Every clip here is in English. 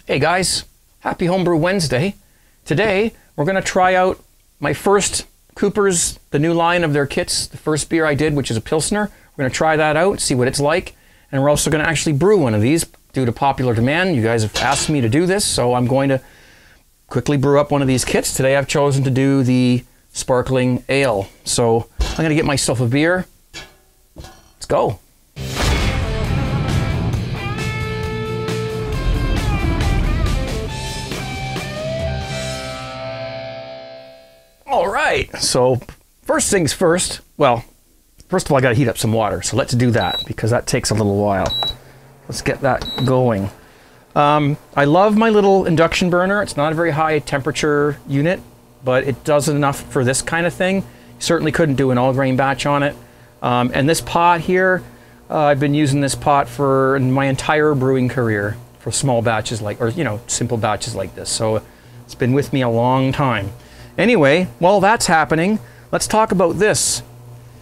Hey guys, happy Homebrew Wednesday. Today we're going to try out my first Cooper's, the new line of their kits, the first beer I did, which is a Pilsner. We're going to try that out, see what it's like, and we're also going to actually brew one of these due to popular demand. You guys have asked me to do this, so I'm going to quickly brew up one of these kits. Today I've chosen to do the sparkling ale. So I'm going to get myself a beer. Let's go. All right, so first things first, well, first of all, I gotta heat up some water, so let's do that because that takes a little while. Let's get that going. I love my little induction burner. It's not a very high temperature unit, but it does enough for this kind of thing. Certainly couldn't do an all grain batch on it. And this pot here, I've been using this pot for my entire brewing career for small batches like, or you know, simple batches like this. So it's been with me a long time. Anyway, while that's happening, let's talk about this.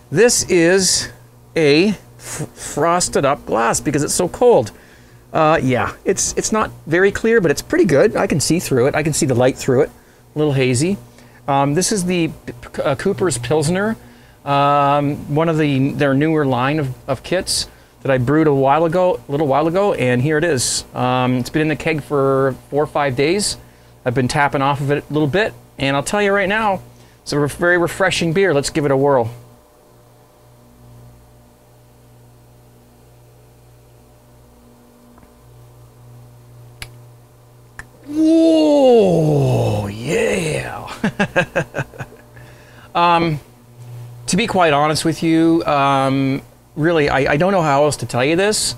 This is a frosted up glass because it's so cold. Yeah, it's not very clear, but it's pretty good. I can see through it. I can see the light through it. A little hazy. This is the Cooper's Pilsner, one of their newer line of kits that I brewed a little while ago, and here it is. It's been in the keg for 4 or 5 days. I've been tapping off of it a little bit. And I'll tell you right now, it's a very refreshing beer. Let's give it a whirl. Whoa, yeah. To be quite honest with you, really, I don't know how else to tell you this,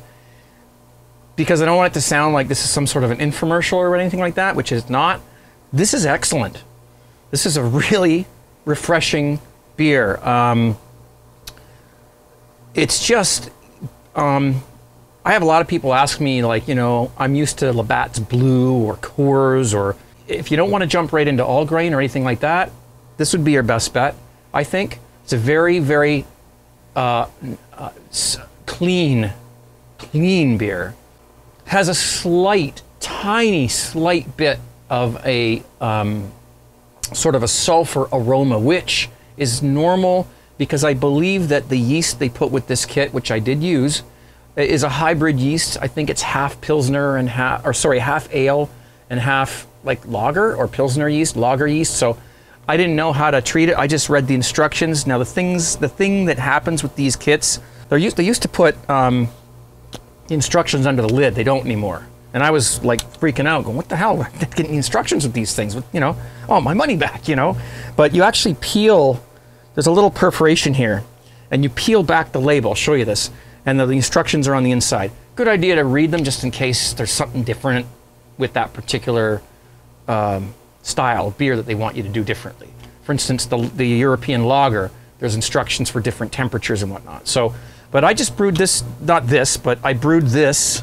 because I don't want it to sound like this is some sort of an infomercial or anything like that, which is not. This is excellent. This is a really refreshing beer. It's just, I have a lot of people ask me, like, you know, I'm used to Labatt's Blue or Coors, or if you don't want to jump right into all grain or anything like that, this would be your best bet, I think. It's a very, very clean beer. Has a slight, tiny, slight bit of a sort of a sulfur aroma, which is normal because I believe that the yeast they put with this kit, which I did use, is a hybrid yeast. I think it's half Pilsner and half ale and half like lager or Pilsner yeast, lager yeast. So I didn't know how to treat it. I just read the instructions. Now the thing that happens with these kits, they used to put the instructions under the lid. They don't anymore. And I was like freaking out, going, what the hell? I'm getting the instructions with these things, you know? Oh, my money back, you know? But you actually peel, there's a little perforation here, and you peel back the label. I'll show you this. And the instructions are on the inside. Good idea to read them just in case there's something different with that particular style of beer that they want you to do differently. For instance, the European lager, there's instructions for different temperatures and whatnot. So, but I just brewed this, not this, but I brewed this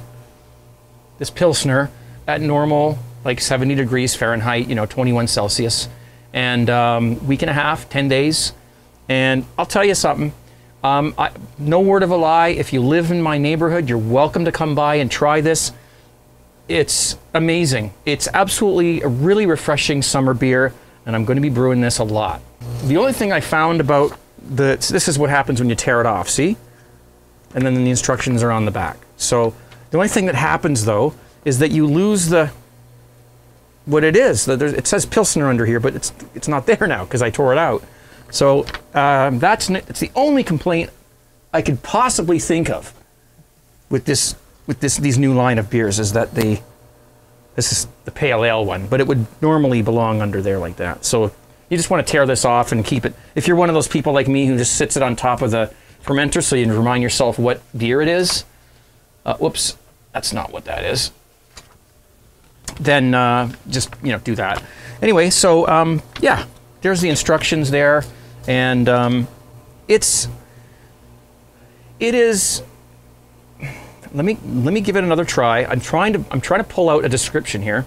Pilsner at normal, like 70 degrees Fahrenheit, you know, 21 Celsius, and week and a half, 10 days. And I'll tell you something, no word of a lie, if you live in my neighborhood, you're welcome to come by and try this. It's amazing. It's absolutely a really refreshing summer beer, and I'm going to be brewing this a lot. The only thing I found about this is what happens when you tear it off, see? And then the instructions are on the back. So the only thing that happens, though, is that you lose what it is. It says Pilsner under here, but it's not there now because I tore it out. So it's the only complaint I could possibly think of with these new line of beers, is that this is the pale ale one, but it would normally belong under there like that. So you just want to tear this off and keep it. If you're one of those people like me who just sits it on top of the fermenter so you remind yourself what beer it is. Whoops, that's not what that is. Then just, you know, do that. Anyway, so yeah, there's the instructions there, and it is. Let me give it another try. I'm trying to pull out a description here.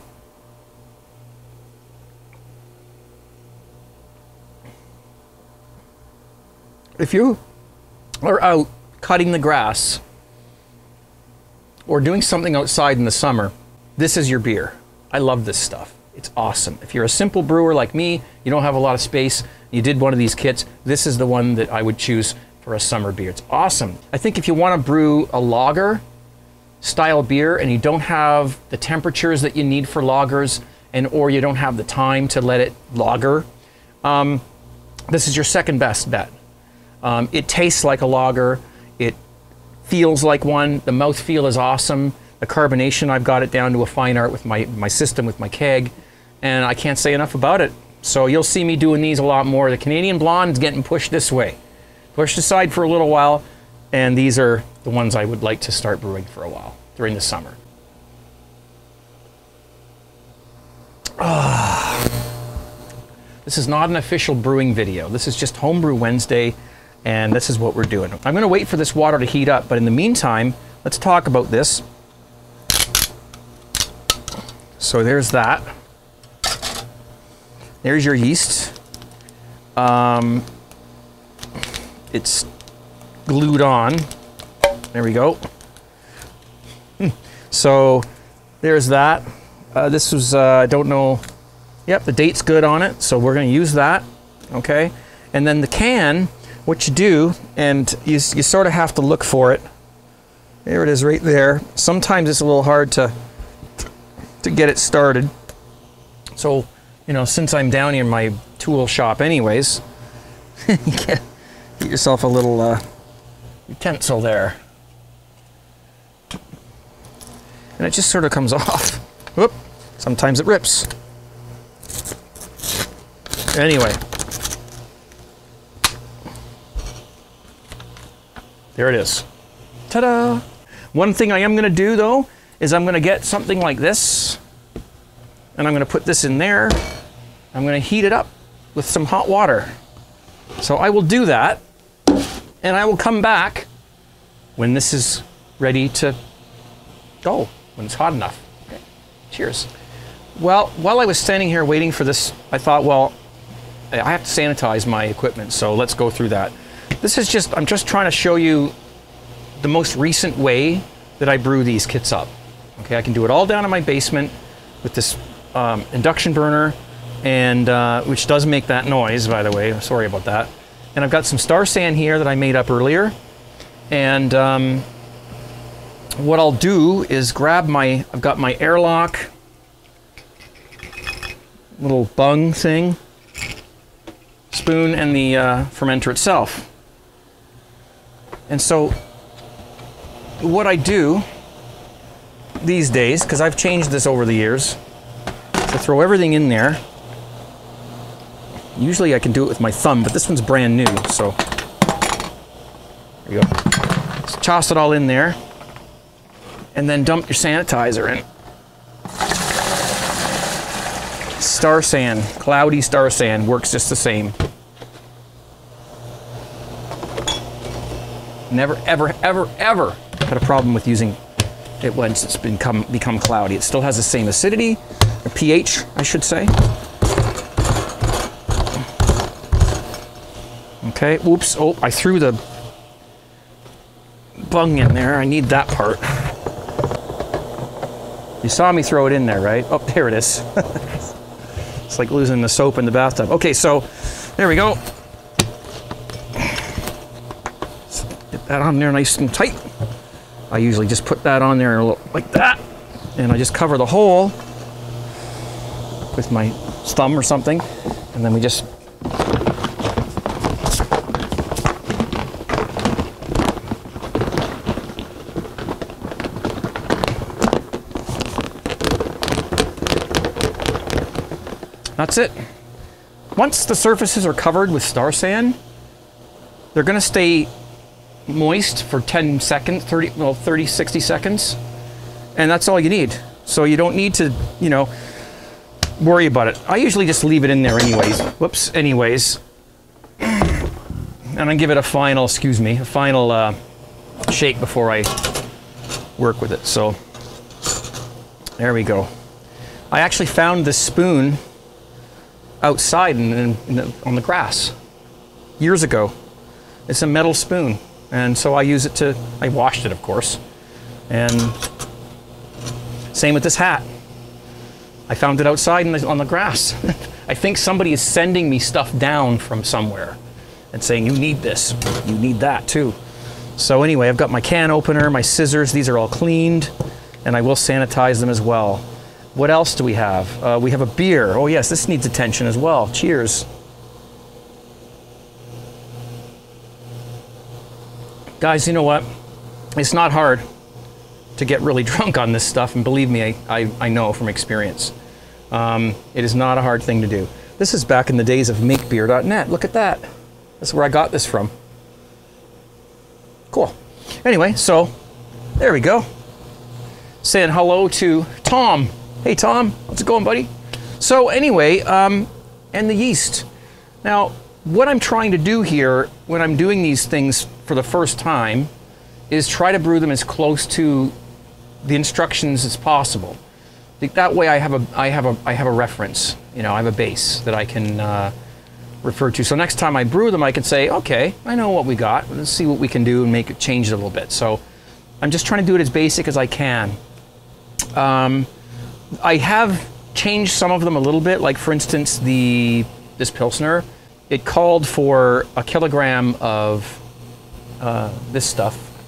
If you are out cutting the grass or doing something outside in the summer, this is your beer. I love this stuff. It's awesome. If you're a simple brewer like me, you don't have a lot of space, you did one of these kits, this is the one that I would choose for a summer beer. It's awesome. I think if you want to brew a lager style beer and you don't have the temperatures that you need for lagers, or you don't have the time to let it lager, this is your second best bet. It tastes like a lager. It feels like one. The mouthfeel is awesome. The carbonation, I've got it down to a fine art with my system, with my keg, and I can't say enough about it. So you'll see me doing these a lot more. The Canadian Blonde is getting pushed this way. Pushed aside for a little while, and these are the ones I would like to start brewing for a while during the summer. This is not an official brewing video. This is just Homebrew Wednesday, and this is what we're doing. I'm gonna wait for this water to heat up, but in the meantime, let's talk about this. So there's that. There's your yeast. It's glued on. There we go. So there's that. This was, I don't know. Yep, the date's good on it, so we're going to use that. Okay. And then the can, what you do, and you sort of have to look for it. There it is right there. Sometimes it's a little hard to get it started. So, you know, since I'm down in my tool shop anyways, you get yourself a little utensil there. And it just sort of comes off. Whoop. Sometimes it rips. Anyway. There it is. Ta-da! One thing I am going to do, though, is I'm going to get something like this, and I'm going to put this in there. I'm going to heat it up with some hot water. So I will do that, and I will come back when this is ready to go, when it's hot enough. Okay. Cheers. Well, while I was standing here waiting for this, I thought, well, I have to sanitize my equipment, so let's go through that. This is just, I'm just trying to show you the most recent way that I brew these kits up. Okay, I can do it all down in my basement with this induction burner, and which does make that noise, by the way. Sorry about that. And I've got some Star San here that I made up earlier. And what I'll do is grab I've got my airlock little bung thing, spoon, and the fermenter itself. And so what I do these days, because I've changed this over the years, to throw everything in there. Usually I can do it with my thumb, but this one's brand new, so there you go. Just toss it all in there, and then dump your sanitizer in. Star San, cloudy Star San, works just the same. Never, ever, ever, ever had a problem with using it once it's become cloudy. It still has the same acidity, or pH, I should say. Okay, oops, oh, I threw the bung in there. I need that part. You saw me throw it in there, right? Oh, there it is. It's like losing the soap in the bathtub. Okay, so there we go. Get that on there nice and tight. I usually just put that on there like that, and I just cover the hole with my thumb or something, and then we just that's it. Once the surfaces are covered with Star San, they're going to stay moist for 10 seconds, 30, 60 seconds. And that's all you need. So you don't need to, you know, worry about it. I usually just leave it in there anyways. Whoops, anyways. And I give it a final, a final shake before I work with it. So there we go. I actually found this spoon outside on the grass years ago. It's a metal spoon, and so I use it I washed it, of course, and same with this hat. I found it outside on the grass. I think somebody is sending me stuff down from somewhere and saying, you need this, you need that too. So anyway, I've got my can opener, my scissors, these are all cleaned, and I will sanitize them as well. What else do we have? We have a beer. Oh yes, this needs attention as well. Cheers. Guys, you know what? It's not hard to get really drunk on this stuff, and believe me, I know from experience. It is not a hard thing to do. This is back in the days of makebeer.net. Look at that. That's where I got this from. Cool. Anyway, so there we go. Saying hello to Tom. Hey Tom, how's it going, buddy? So anyway, and the yeast. Now, what I'm trying to do here when I'm doing these things for the first time is try to brew them as close to the instructions as possible. That way I have a reference, you know, I have a base that I can refer to. So next time I brew them, I can say, okay, I know what we got. Let's see what we can do and make it change it a little bit. So I'm just trying to do it as basic as I can. I have changed some of them a little bit. Like for instance, this Pilsner, it called for 1 kilogram of this stuff,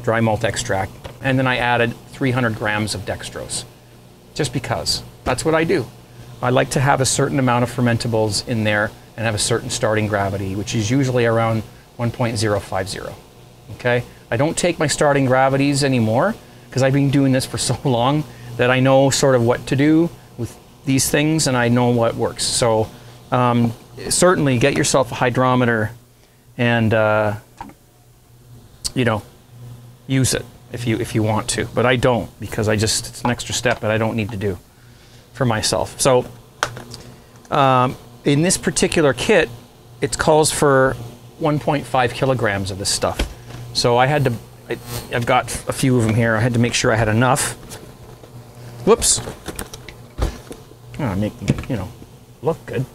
dry malt extract, and then I added 300 grams of dextrose, just because. That's what I do. I like to have a certain amount of fermentables in there and have a certain starting gravity, which is usually around 1.050. Okay? I don't take my starting gravities anymore because I've been doing this for so long that I know sort of what to do with these things and I know what works. So certainly get yourself a hydrometer and you know, use it if you want to, but I don't, because it's an extra step that I don't need to do for myself. So in this particular kit, it calls for 1.5 kilograms of this stuff. So I've got a few of them here. I had to make sure I had enough. Whoops. Make them, you know, look good.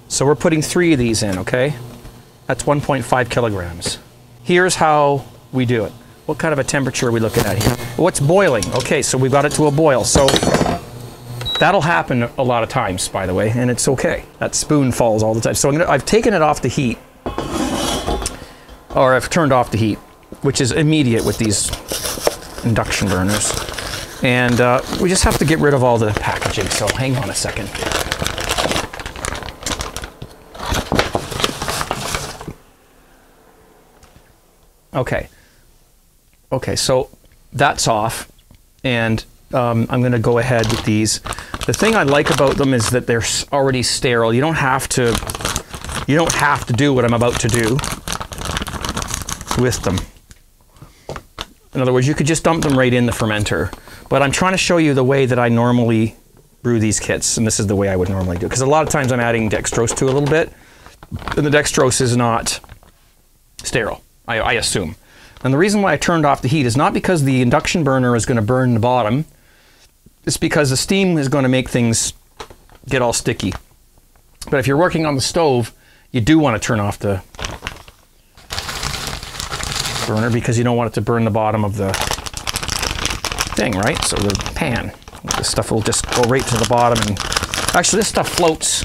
So we're putting 3 of these in, okay? That's 1.5 kilograms. Here's how we do it. What kind of a temperature are we looking at here? What's boiling? Okay, so we got it to a boil. So that'll happen a lot of times, by the way, and it's okay. That spoon falls all the time. So I've taken it off the heat, or I've turned off the heat, which is immediate with these induction burners. And we just have to get rid of all the packaging, so hang on a second. Okay, so that's off, and I'm going to go ahead with these. The thing I like about them is that they're already sterile. You don't have to do what I'm about to do with them. In other words, you could just dump them right in the fermenter. But I'm trying to show you the way that I normally brew these kits, and this is the way I would normally do it. Because a lot of times I'm adding dextrose to a little bit, and the dextrose is not sterile, I assume. And the reason why I turned off the heat is not because the induction burner is going to burn the bottom. It's because the steam is going to make things get all sticky. But if you're working on the stove, you do want to turn off the burner because you don't want it to burn the bottom of the thing, right? So the pan. This stuff will just go right to the bottom. And actually, this stuff floats,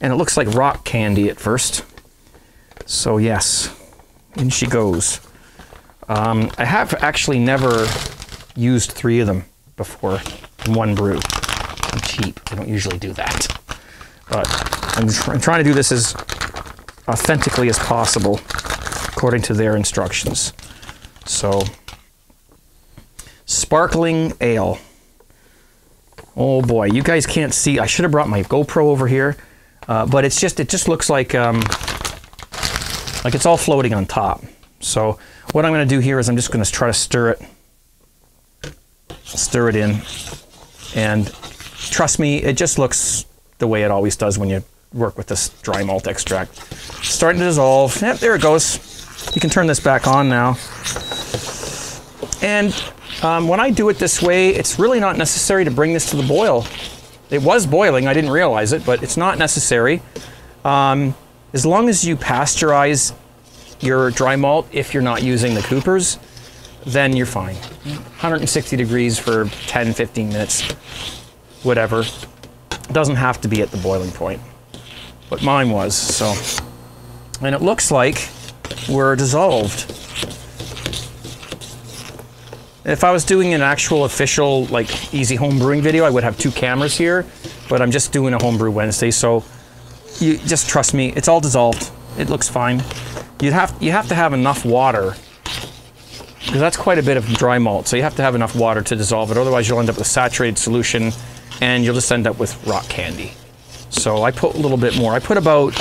and it looks like rock candy at first. So yes, in she goes. I have actually never used 3 of them before in one brew. I'm cheap. I don't usually do that. But I'm trying to do this as authentically as possible according to their instructions. So, sparkling ale. Oh boy, you guys can't see. I should have brought my GoPro over here, but it just looks like it's all floating on top. So what I'm going to do here is I'm just going to try to stir it in, and trust me, it just looks the way it always does when you work with this dry malt extract. Starting to dissolve. Yep, there it goes. You can turn this back on now. And when I do it this way, it's really not necessary to bring this to the boil. It was boiling, I didn't realize it, but it's not necessary. As long as you pasteurize your dry malt, if you're not using the Coopers, then you're fine. 160 degrees for 10-15 minutes. whatever. It doesn't have to be at the boiling point, but mine was. So, and it looks like we're dissolved. If I was doing an actual official like easy home brewing video, I would have 2 cameras here, but I'm just doing a homebrew Wednesday, so you just trust me, it's all dissolved. It looks fine. You have to have enough water, because that's quite a bit of dry malt, so you have to have enough water to dissolve it, otherwise you'll end up with saturated solution and you'll just end up with rock candy. So I put a little bit more. I put about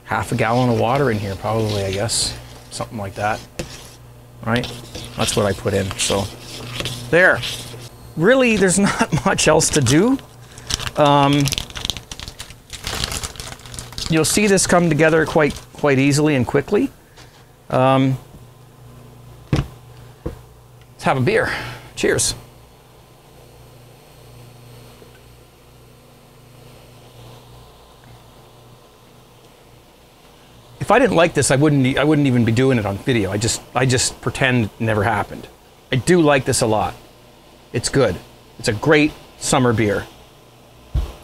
half a gallon of water in here probably, I guess, something like that, right? That's what I put in. So there. Really, there's not much else to do. You'll see this come together quite easily and quickly. Let's have a beer. Cheers. If I didn't like this, I wouldn't even be doing it on video. I just pretend it never happened. I do like this a lot. It's good. It's a great summer beer.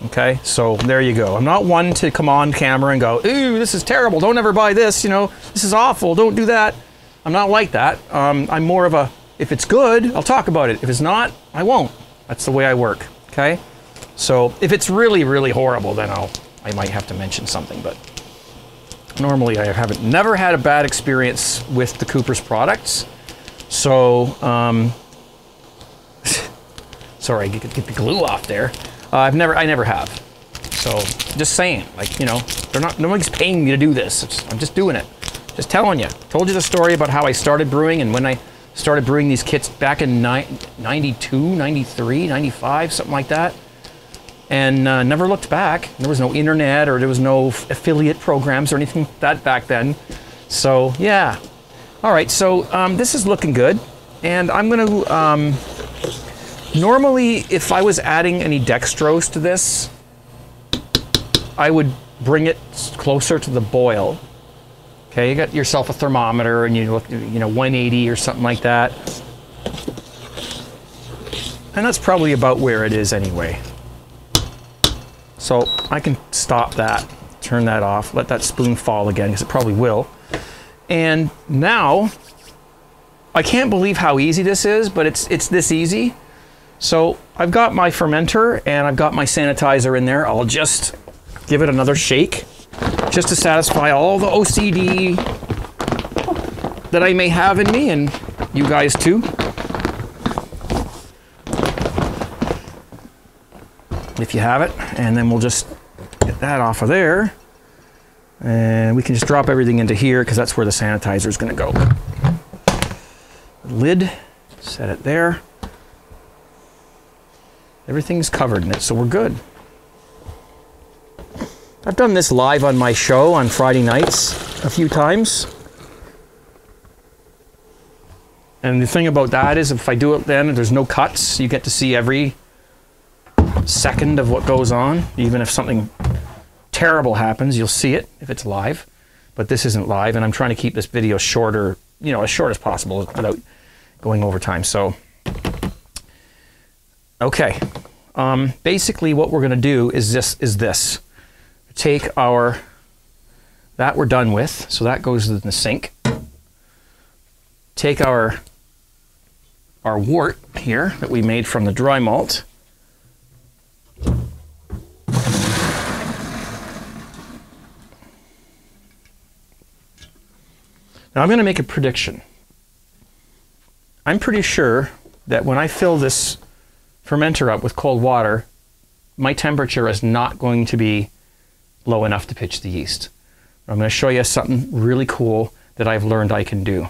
Okay, so there you go. I'm not one to come on camera and go, ooh, this is terrible. Don't ever buy this. You know, this is awful. Don't do that. I'm not like that. I'm more of a, if it's good, I'll talk about it. If it's not, I won't. That's the way I work. Okay, so if it's really, really horrible, then I might have to mention something, but normally I never had a bad experience with the Cooper's products. So, sorry, get the glue off there. I never have. So, just saying, like, you know, nobody's paying me to do this. I'm just doing it. Just telling you. Told you the story about how I started brewing, and when I started brewing these kits back in 92, 93, 95, something like that. And never looked back. There was no internet, or there was no affiliate programs or anything like that back then. So, yeah. All right, so this is looking good. And I'm going to, normally, if I was adding any dextrose to this, I would bring it closer to the boil. Okay, you got yourself a thermometer and you look, 180 or something like that. And that's probably about where it is anyway. So I can stop that, turn that off, let that spoon fall again, because it probably will. And now, I can't believe how easy this is, but it's this easy. So I've got my fermenter and I've got my sanitizer in there. I'll just give it another shake, just to satisfy all the OCD that I may have in me, and you guys too. If you have it, and then we'll just get that off of there, and we can just drop everything into here because that's where the sanitizer is going to go. Lid, set it there. Everything's covered in it, so we're good. I've done this live on my show on Friday nights a few times. And the thing about that is, if I do it then, there's no cuts. You get to see every second of what goes on. Even if something terrible happens, you'll see it if it's live. But this isn't live, and I'm trying to keep this video shorter, as short as possible without going over time. So, okay. Basically what we're going to do is this. Take that we're done with, so that goes in the sink. Take our wort here that we made from the dry malt. Now I'm going to make a prediction. I'm pretty sure that when I fill this fermenter up with cold water, my temperature is not going to be low enough to pitch the yeast. I'm going to show you something really cool that I've learned I can do.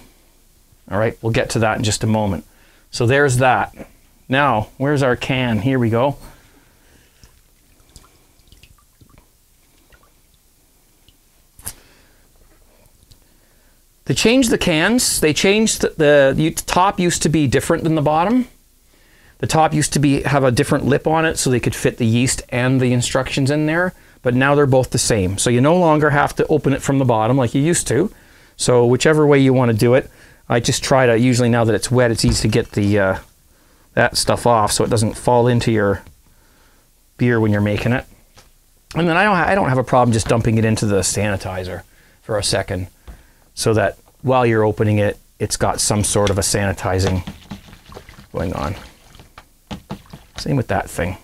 All right, we'll get to that in just a moment. So there's that. Now, where's our can? Here we go. They changed the cans. They changed the top used to be different than the bottom. The top used to have a different lip on it so they could fit the yeast and the instructions in there, but now they're both the same. So you no longer have to open it from the bottom like you used to. So whichever way you want to do it, I just try to, usually now that it's wet, it's easy to get the that stuff off so it doesn't fall into your beer when you're making it. And then I don't have a problem just dumping it into the sanitizer for a second, so that while you're opening it, it's got some sort of a sanitizing going on. Same with that thing.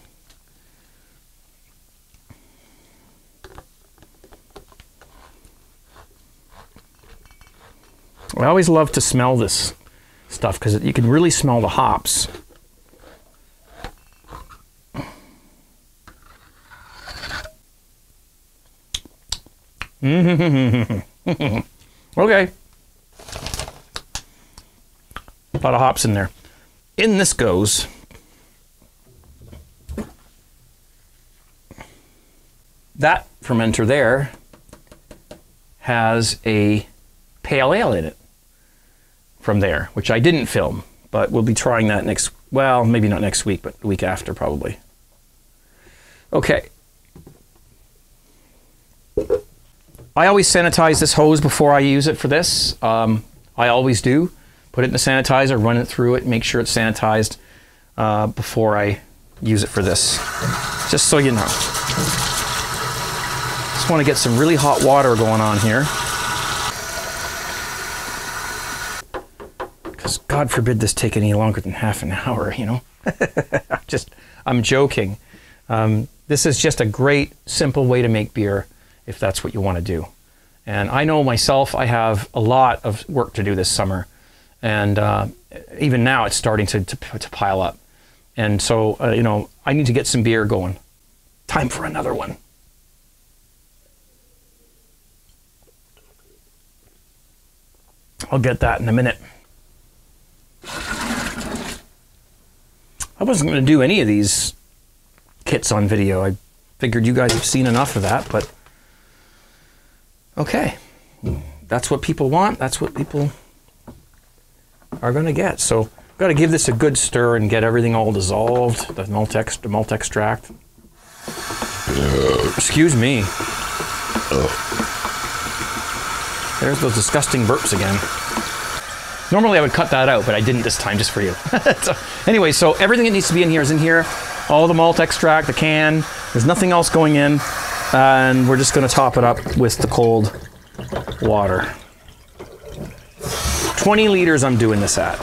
I always love to smell this stuff because you can really smell the hops. Okay. A lot of hops in there. In this goes that fermenter there has a pale ale in it from there, which I didn't film, but we'll be trying that next, well, maybe not next week, but the week after probably. Okay. I always sanitize this hose before I use it for this. I always do. Put it in the sanitizer, run it through it, make sure it's sanitized before I use it for this. Just so you know. Just want to get some really hot water going on here. Because God forbid this take any longer than half an hour, you know. I'm joking. This is just a great, simple way to make beer if that's what you want to do. And I know myself, I have a lot of work to do this summer. And even now it's starting to pile up. And so, you know, I need to get some beer going. Time for another one. I'll get that in a minute. I wasn't going to do any of these kits on video. I figured you guys have seen enough of that, but okay. That's what people want. That's what people are going to get. So I've got to give this a good stir and get everything all dissolved, the malt extract. Excuse me. There's those disgusting burps again. Normally I would cut that out, but I didn't this time, just for you. So, anyway, so everything that needs to be in here is in here. All the malt extract, the can, there's nothing else going in. And we're just going to top it up with the cold water. 20 liters I'm doing this at.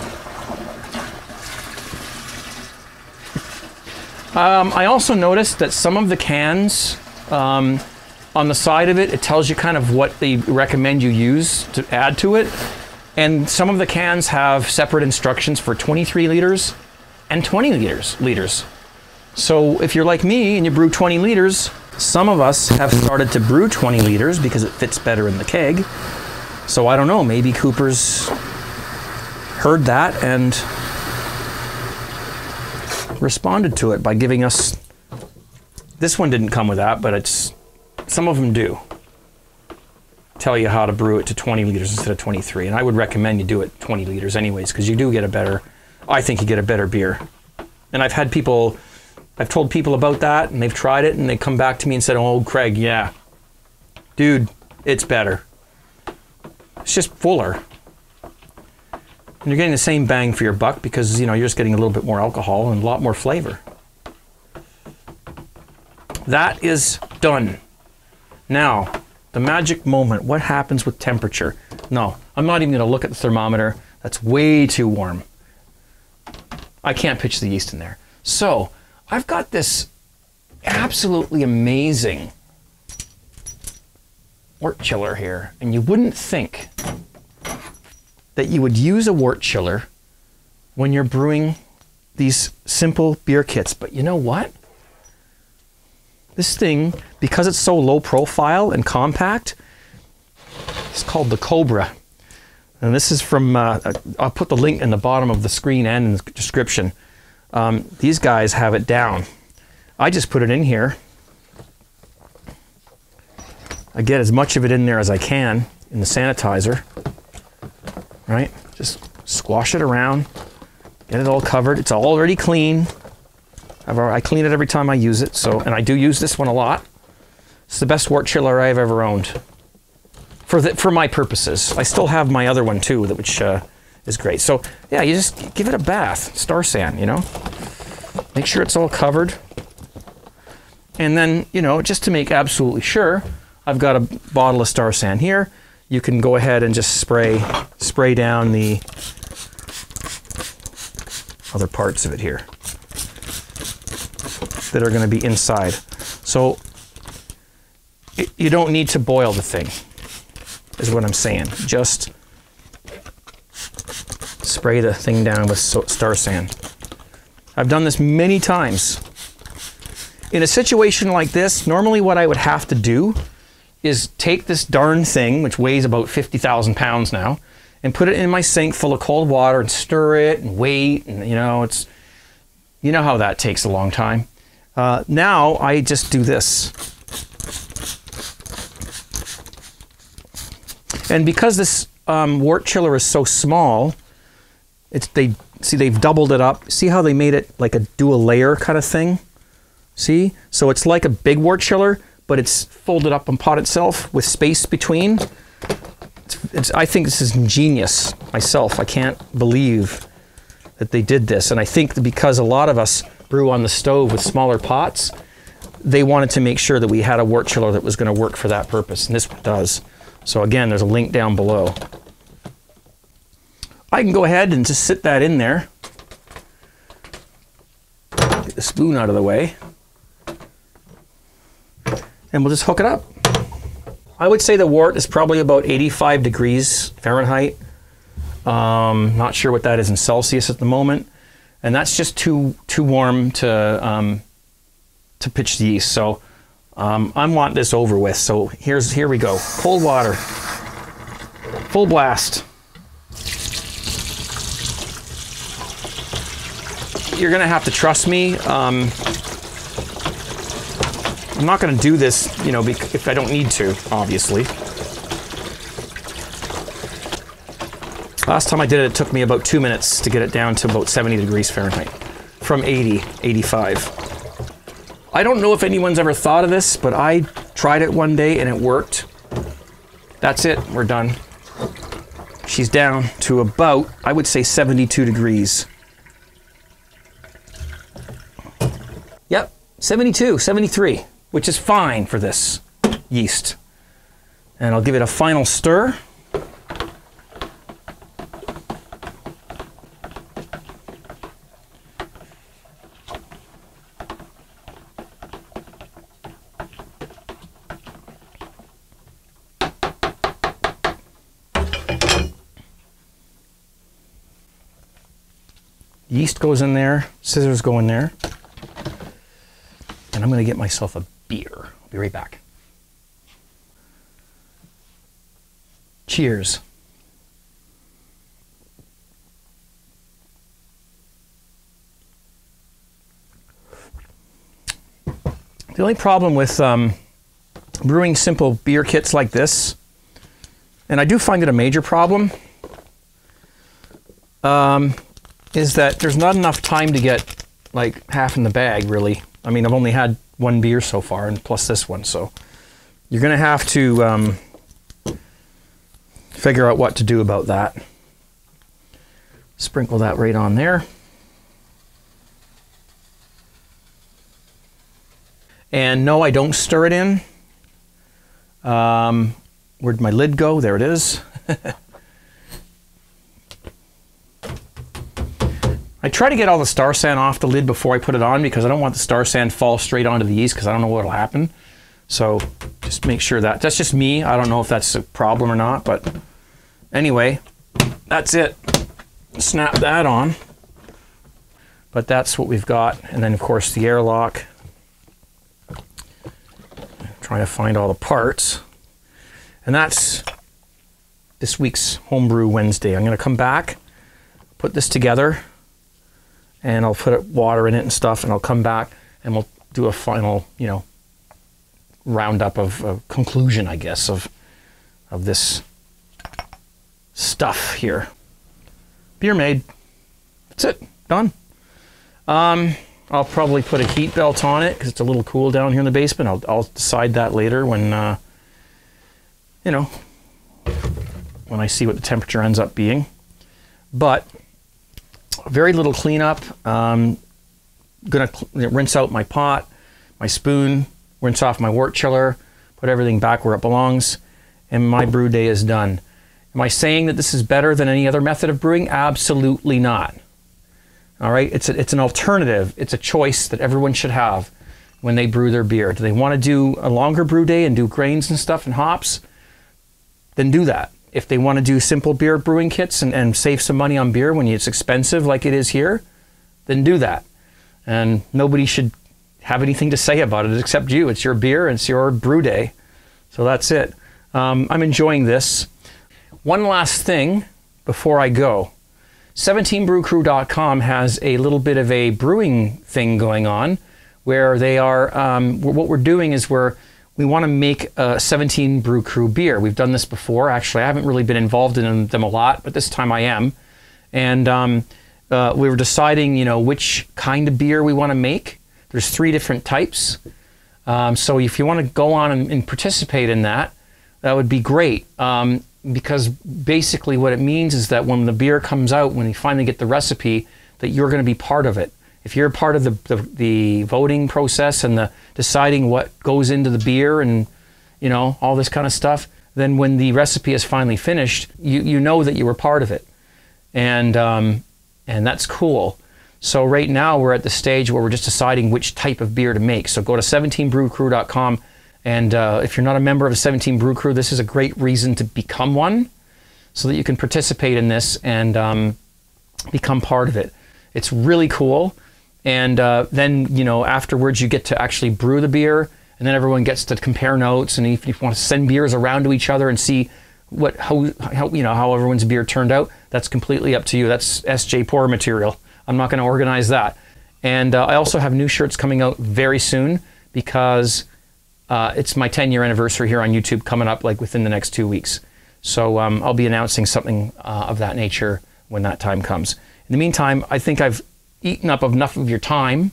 I also noticed that some of the cans, on the side of it, it tells you kind of what they recommend you use to add to it. And some of the cans have separate instructions for 23 liters and 20 liters. So if you're like me and you brew 20 liters, some of us have started to brew 20 liters because it fits better in the keg. So I don't know, maybe Cooper's heard that and responded to it by giving us, this one didn't come with that, but it's, some of them do tell you how to brew it to 20 liters instead of 23. And I would recommend you do it 20 liters anyways, because you do get a better, I think you get a better beer. And I've had people, I've told people about that and they've tried it and they come back to me and said, oh, Craig, yeah, dude, it's better. It's just fuller. And you're getting the same bang for your buck because, you know, you're just getting a little bit more alcohol and a lot more flavor. That is done. Now, the magic moment. What happens with temperature? No, I'm not even going to look at the thermometer. That's way too warm. I can't pitch the yeast in there. So, I've got this absolutely amazing wort chiller here, and you wouldn't think that you would use a wort chiller when you're brewing these simple beer kits, but you know what? This thing, because it's so low profile and compact, it's called the Cobra. And this is from, I'll put the link in the bottom of the screen and in the description. These guys have it down. I just put it in here. I get as much of it in there as I can in the sanitizer, right? Just squash it around, get it all covered. It's already clean. I clean it every time I use it, so, and I do use this one a lot. It's the best wort chiller I've ever owned for my purposes. I still have my other one too, which is great. So yeah, you just give it a bath, Star San, you know. Make sure it's all covered. And then, you know, just to make absolutely sure, I've got a bottle of Star San here. You can go ahead and just spray down the other parts of it here that are going to be inside. So you don't need to boil the thing, is what I'm saying. Just spray the thing down with Star San. I've done this many times. In a situation like this, normally what I would have to do is take this darn thing, which weighs about 50,000 pounds now, and put it in my sink full of cold water and stir it and wait, and you know how that takes a long time. Now I just do this. And because this wort chiller is so small, they've doubled it up. See how they made it like a dual layer kind of thing? See? So it's like a big wort chiller, but it's folded up on pot itself with space between. I think this is ingenious myself. I can't believe that they did this. And I think that because a lot of us brew on the stove with smaller pots, they wanted to make sure that we had a wort chiller that was going to work for that purpose. And this one does. So again, there's a link down below. I can go ahead and just sit that in there. Get the spoon out of the way. And we'll just hook it up. I would say the wort is probably about 85 degrees Fahrenheit. Not sure what that is in Celsius at the moment. And that's just too warm to pitch the yeast. So I want this over with. So here we go. Cold water. Full blast. You're gonna have to trust me. I'm not going to do this, you know, if I don't need to, obviously. Last time I did it, it took me about 2 minutes to get it down to about 70 degrees Fahrenheit from 80, 85. I don't know if anyone's ever thought of this, but I tried it one day and it worked. That's it, we're done. She's down to about, I would say, 72 degrees. Yep, 72, 73. Which is fine for this yeast. And I'll give it a final stir. Yeast goes in there, scissors go in there. And I'm going to get myself a beer. I'll be right back. Cheers. The only problem with brewing simple beer kits like this, and I do find it a major problem, is that there's not enough time to get like half in the bag, really. I mean, I've only had one beer so far, and plus this one, so you're going to have to figure out what to do about that. Sprinkle that right on there. And no, I don't stir it in. Where'd my lid go? There it is. I try to get all the Star San off the lid before I put it on because I don't want the Star San fall straight onto the yeast because I don't know what will happen. So just make sure that's just me. I don't know if that's a problem or not, but anyway, that's it. Snap that on. But that's what we've got. And then of course the airlock. Trying to find all the parts. And that's this week's Homebrew Wednesday. I'm going to come back, put this together, and I'll put water in it and stuff, and I'll come back and we'll do a final, you know, roundup of conclusion, I guess, of this stuff here. Beer made. That's it. Done. I'll probably put a heat belt on it because it's a little cool down here in the basement. I'll decide that later when, you know, when I see what the temperature ends up being. But very little cleanup. Gonna rinse out my pot, my spoon, rinse off my wort chiller, put everything back where it belongs, and my brew day is done. Am I saying that this is better than any other method of brewing? Absolutely not. All right, it's an alternative. It's a choice that everyone should have when they brew their beer. Do they want to do a longer brew day and do grains and stuff and hops? Then do that. If they want to do simple beer brewing kits and save some money on beer when it's expensive like it is here, then do that. And nobody should have anything to say about it except you. It's your beer, and it's your brew day. So that's it. I'm enjoying this. One last thing before I go. 17brewcrew.com has a little bit of a brewing thing going on where they are, what we're doing is we want to make a 17 Brew Crew beer. We've done this before. Actually, I haven't really been involved in them a lot, but this time I am. And we were deciding, you know, which kind of beer we want to make. There's 3 different types. So if you want to go on and participate in that, that would be great. Because basically what it means is that when the beer comes out, when you finally get the recipe, that you're going to be part of it. If you're part of the voting process and the deciding what goes into the beer and, you know, all this kind of stuff, then when the recipe is finally finished, you know that you were part of it. And that's cool. So right now we're at the stage where we're just deciding which type of beer to make. So go to 17brewcrew.com, and if you're not a member of the 17 Brew Crew, this is a great reason to become one so that you can participate in this and become part of it. It's really cool. And then, you know, afterwards you get to actually brew the beer, and then everyone gets to compare notes. And if you want to send beers around to each other and see how everyone's beer turned out, that's completely up to you. That's SJ Pour material. I'm not going to organize that. And I also have new shirts coming out very soon because it's my 10-year anniversary here on YouTube coming up like within the next 2 weeks. So I'll be announcing something of that nature when that time comes. In the meantime, I think I've eaten up enough of your time.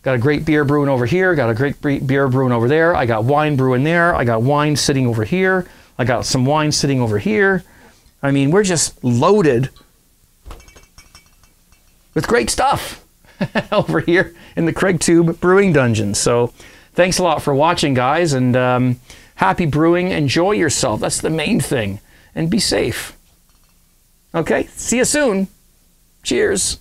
Got a great beer brewing over here. Got a great beer brewing over there. I got wine brewing there. I got wine sitting over here. I got some wine sitting over here. I mean, we're just loaded with great stuff over here in the CraigTube Brewing Dungeon. So thanks a lot for watching, guys, and happy brewing. Enjoy yourself. That's the main thing. And be safe. Okay, see you soon. Cheers.